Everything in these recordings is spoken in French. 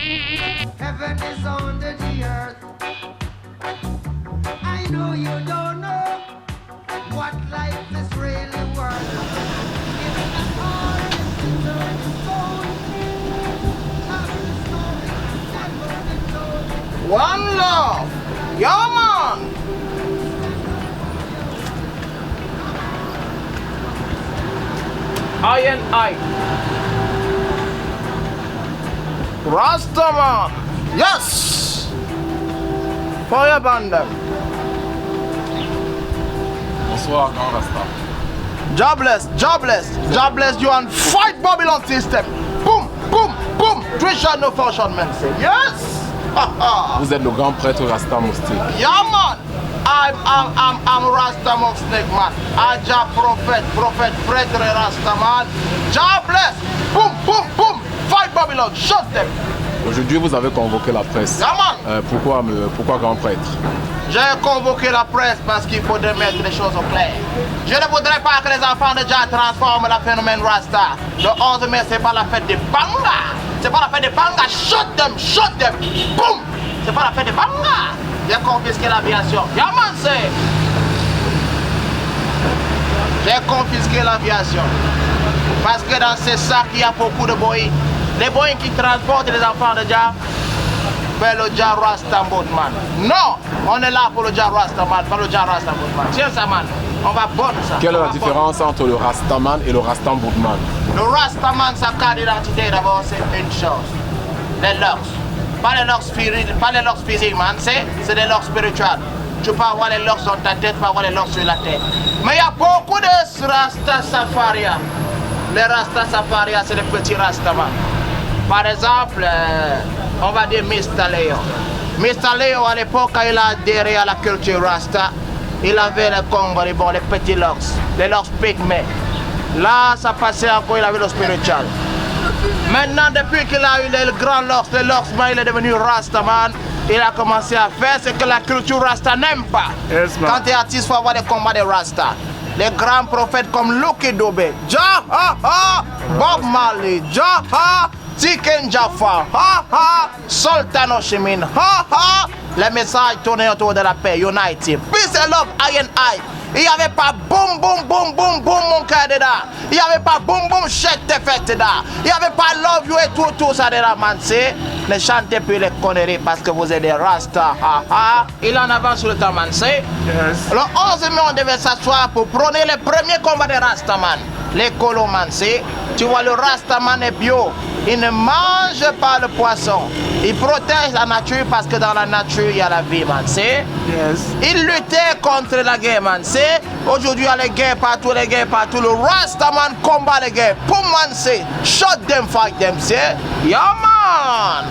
Heaven is under the earth. I know you don't know what life is really worth. Giving us all this deserved soul. Telling the story never been told. One love. Yeah, man. I and I. Rastaman. Yes. Fire bandem. Bonsoir, Grand Rasta. Jobless, you and fight Babylon system. Boom, boom, boom. Trisha no fashion man say. Yes. Vous êtes le grand prêtre Rasta Moustique. Yeah, man. I'm Rasta of Snake man. Aja prophet, prêtre Rasta man. Jobless. Boom, boom, boom. Fight Babylon. Shut them. Aujourd'hui, vous avez convoqué la presse. Yeah, man. Pourquoi grand prêtre? J'ai convoqué la presse parce qu'il faudrait mettre les choses au clair. Je ne voudrais pas que les enfants de Jah transforment le phénomène Rasta. Le 11 mai, c'est pas la fête des Banga. C'est pas la fête des Banga. Shoot them. Boum. C'est pas la fête des Banga. J'ai confisqué l'aviation. Yaman, c'est. J'ai confisqué l'aviation. Parce que dans ces sacs, il y a beaucoup de boys. Les boys qui transportent les enfants de Jah. Vers le Jah Rastaman. Non, on est là pour le Jah Rastaman, pas le Jah Rastaman. Tiens ça, man, on va bonne ça. Quelle est la différence entre le Rastaman et le Rastaman? Le Rastaman, sa carte d'identité d'abord, c'est une chose. Les locks. Pas les locks physiques, man, c'est des locks spirituels. Tu peux avoir les locks sur ta tête, tu peux avoir les locks sur la tête. Mais il y a beaucoup de Rasta Safaria. Les Rasta Safaria, c'est les petits Rastaman. Par exemple, on va dire Mr. Leo. Mr. Leo, à l'époque, quand il a adhéré à la culture Rasta, il avait les Congo, les petits locks, les locks pygmées. Là, ça passait encore, il avait le spiritual. Maintenant, depuis qu'il a eu les grands locks, il est devenu Rastaman. Il a commencé à faire ce que la culture Rasta n'aime pas. Yes, quand tu es artiste, il faut avoir des combats de Rasta. Les grands prophètes comme Lucky Dube, Bob Marley, Tiken Jaffa, Sultan Oshimin, les messages tournés autour de la paix, Unity, Peace and Love, I and I. Il n'y avait pas boum, boum, boum, boum, boum, mon cœur dedans. Il n'y avait pas boum, boum, chèque tes fêtes dedans. Il n'y avait pas love you et tout ça dedans, man. Ne chantez plus les conneries parce que vous êtes des Rasta, Il en avance sur le temps, man. Yes. Le 11 mai, on devait s'asseoir pour prôner les premiers combats des Rastaman. Les colomans, tu vois, le Rastaman est bio. Il ne mange pas le poisson. Il protège la nature parce que dans la nature, il y a la vie, man. Yes. Il luttait contre la guerre, man. Aujourd'hui, il y a les guerres partout, Le Rastaman combat les guerres. Pour man, shut them, fight them, Yeah, man.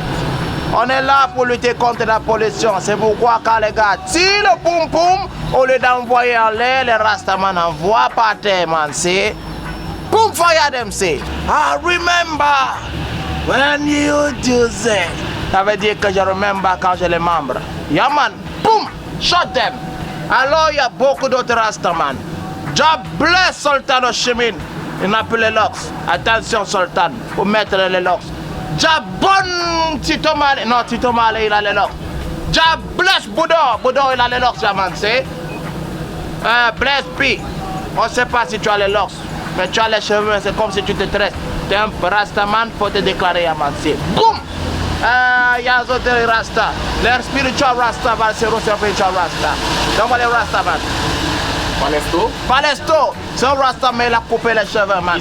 On est là pour lutter contre la pollution. C'est pourquoi quand les gars tirent le poum poum, au lieu d'envoyer en l'air, les Rastaman envoient par terre, man. Boom, fire them, I remember when you do that. Ça veut dire que je remember quand j'ai les membres. Yeah, man. Boom, shut them. Alors, il y a beaucoup d'autres Rastaman. Jah bless Sultan Oshimin. Il n'a plus les locks. Attention, Sultan, pour mettre les locks. Jah bon Tito Malé. Non, Tito Malé, il a les locks. Jah bless Boudor. Boudor, il a les locks, man. Bless P. On ne sait pas si tu as les locks. Mais tu as les cheveux, c'est comme si tu te tresses. Tu es un Rastaman, il faut te déclarer à Mansi. Boum! Il y a d'autres Rasta. Les spiritual Rasta, c'est un spiritual Rasta. Donc, les Rastaman. Palesto, c'est un Rasta, mais il a coupé les cheveux, man.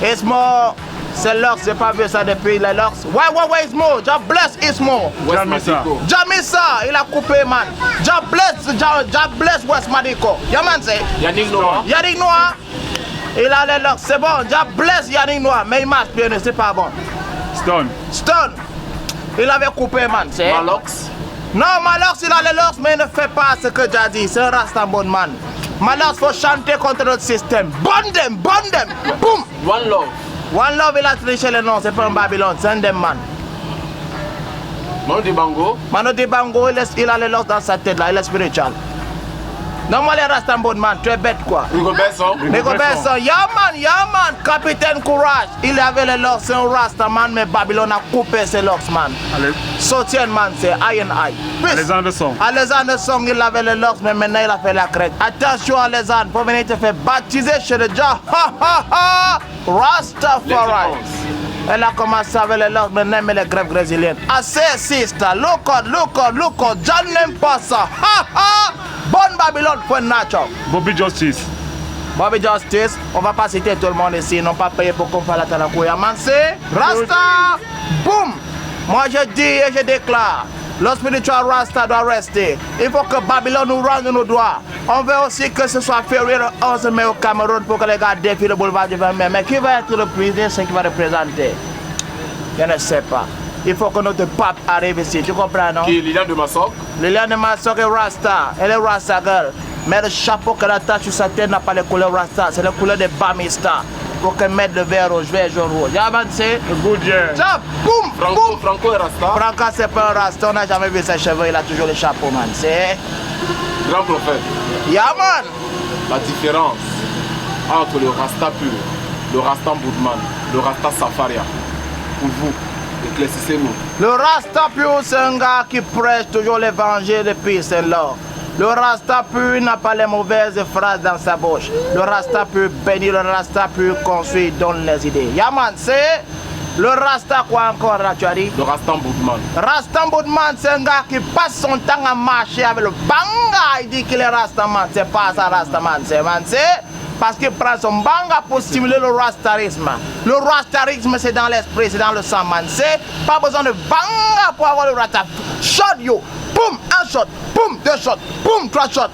Ismo. C'est l'Ox, j'ai pas vu ça depuis les Lox. Ouais, Ismo. Jah bless Ismo. Jamisa, il a coupé, man. Jah bless West Madiko. Yeah, man, Yannick Noah. Il a les Lox, c'est bon. Jah bless Yannick Noah, mais il marche bien, c'est pas bon. Stone. Il avait coupé, man. Malox. Non, Malox, il a les Lox, mais il ne fait pas ce que Jah dit. C'est un Rasta bon, man. Malox, faut chanter contre notre système. Burn them. Boom. One Love, il a triché le nom, c'est pas un Babylone, c'est un dem man. Mano Dibango, il a les locks dans sa tête là, il est spiritual. Non, moi les Rasta man, tu es bête quoi. Rigo Besson. Mais Benson, Yaman, Capitaine Courage. Il avait les locks, c'est un Rastaman, mais Babylone a coupé ses locks, man. Allez, Soutien, man, c'est I and I. Alexander Song. Alexander Song, il avait les locks, mais maintenant il a fait la crête. Attention, Alexander, pour venir te faire baptiser chez le Jah. Ha ha ha! Rastafari. Elle a commencé avec les locks, maintenant mais les grèves brésiliennes. Assez, sister, look out. John n'aime pas ça. Ha ha! Bonne Babylone pour Nacho. Bobby Justice. Bobby Justice, on va pas citer tout le monde ici, non pas payé pour qu'on fasse la Tanakouya. C'est Rasta, boum. Moi je dis et je déclare, le spiritual Rasta doit rester. Il faut que Babylone nous rende nos droits. On veut aussi que ce soit férié le 11 mai au Cameroun pour que les gars défilent le boulevard du 20 mai. Mais qui va être le président, c'est qui va représenter? Je ne sais pas. Il faut que notre pape arrive ici, tu comprends, non? Qui est Liliane de Massoc. Liliane de Massoc est Rasta, elle est Rasta girl. Mais le chapeau qu'elle attache sur sa tête n'a pas les couleurs Rasta, c'est les couleurs des Bamista. Pour qu'elle mette le vert rouge, jaune rouge. J'ai avancé. Good year. Tiens, boum, boum. Franco est Rasta. Franco, c'est pas un Rasta, on n'a jamais vu ses cheveux, il a toujours le chapeau, man. C'est. Grand prophète. Yaman. La différence entre le Rasta pur, le Rasta Boudman, le Rasta Safaria, pour vous, éclaircissez-nous. Le Rasta pur, c'est un gars qui prêche toujours l'évangile de peace and love. Le Rasta pur n'a pas les mauvaises phrases dans sa bouche. Le Rasta pur bénit, le Rasta pur construit, donne les idées. Yaman, c'est le Rasta quoi encore là, tu as dit? Le Rasta Boudman. Rasta Boudman, c'est un gars qui passe son temps à marcher avec le banga. Il dit qu'il est Rastaman. C'est pas ça Rastaman, c'est parce qu'il prend son banga pour stimuler le rastarisme. Le rastarisme, c'est dans l'esprit, c'est dans le sang, man. C'est pas besoin de banga pour avoir le rasta. Shot, yo. Boum, un shot. Boum, deux shots. Boum, trois shots.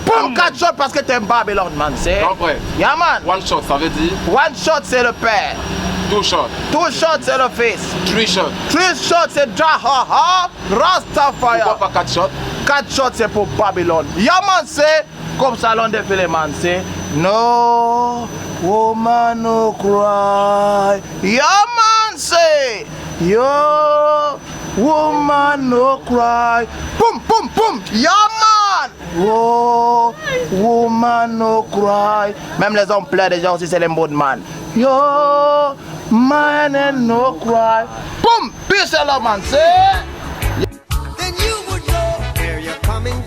Boum, quatre shots parce que t'es un Babylone, man. C'est. Après. Yeah, man. One shot, ça veut dire. One shot, c'est le père. Two shots. Two shots, c'est le fils. Three shots. Three shots, c'est Jahaha. Rastafari. Pourquoi pas 4 shots? 4 shots, c'est pour Babylone. Yaman, c'est comme salon de défilé, man. C'est no woman no cry. Yaman, c'est yo woman no cry. Boum, boum, boum. Yaman. Oh woman no cry. Même les hommes pleurent déjà aussi, c'est les mots de man. Yo man and no cry. Boum, peace and love, man. C'est. Then you would know where you're coming